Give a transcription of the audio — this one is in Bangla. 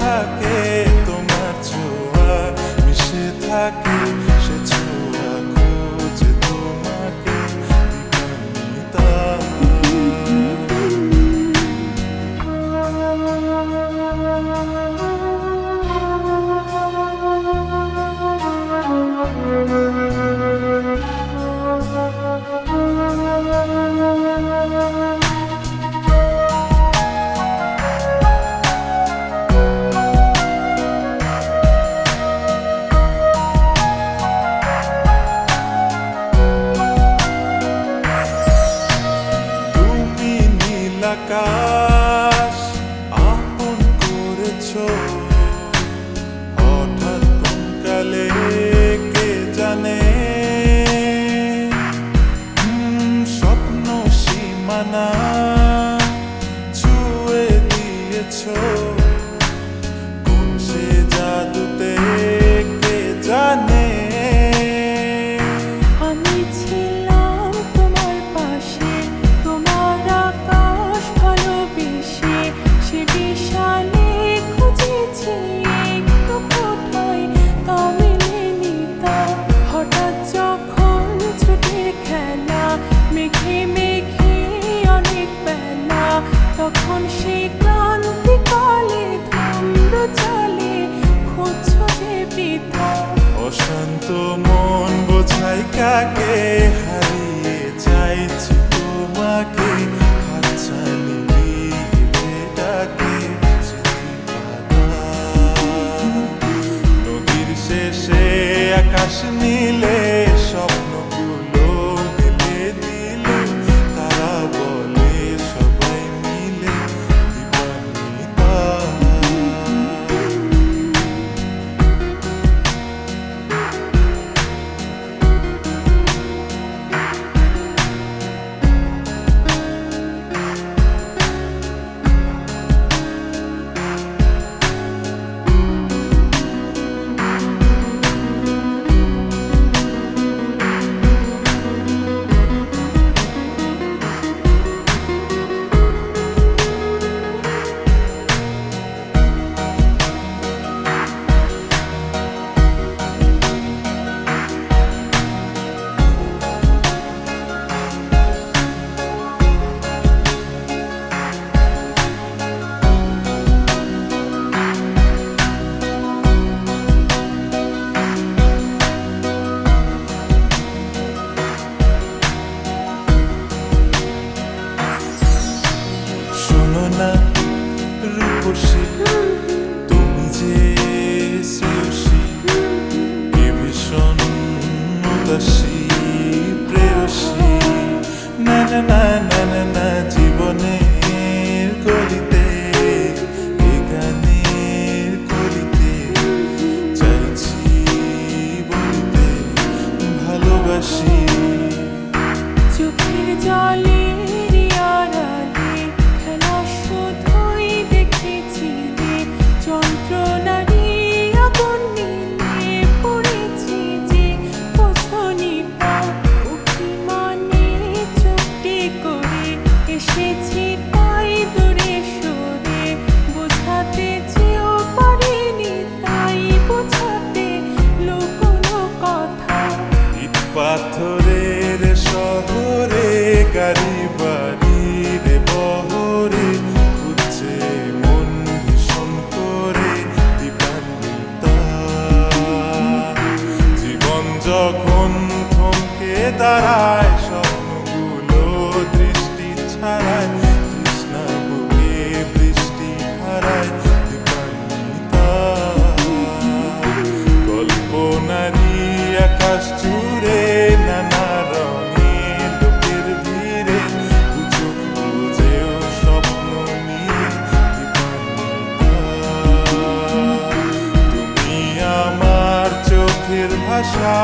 থাকে তোমার ছোঁয়া, মিশে থাকে সে ছোঁয়া, খোঁজে তোমাকে দিবানিতা। আকাশ আপন করেছো হঠাৎ কোন কালে কে জানে, স্বপ্ন সীমানা ছুঁয়ে দিয়েছো কোন সে জাদুতে কে জানে। তখন সেই ক্লান্তিকালে ধূম্র চলে খুঁজছো যে বৃথা। অশান্ত মন বোঝাই কাকে, হারিয়ে চাইছি তোমাকে, হাতছানি দিয়ে ডাকে নদীর শেষে আকাশ নীলে স্বপ্নগুলো দিলে দিলে, তারা বলে সবাই মিলে দিবানিতা। না রূপসী তুমি যে শ্রেয়সী, কে ভীষণ উদাসী প্রেয়সী। না না না না না না, জীবনের গলিতে এ গানের কলিতে চাইছি বলতে ভালোবাসি। চোখের জলে পাথরের শহরে গাড়ি বাড়ির বহরে খুঁজছে মন ভীষণ করে দিবানিতা। জীবন যখন থমকে দাঁড়ায় স্বপ্নগুলো দৃষ্টি ছাড়ায়, তৃষ্ণা বুকে বৃষ্টি হারায় দিবানিতা। কল্পনারী আকাশ জুড়ে নানা রঙে লোকের ভিড়ে খুঁজো খুঁজেও স্বপ্ন নিয়ে দিবানিতা। তুমি আমার চোখের ভাষা।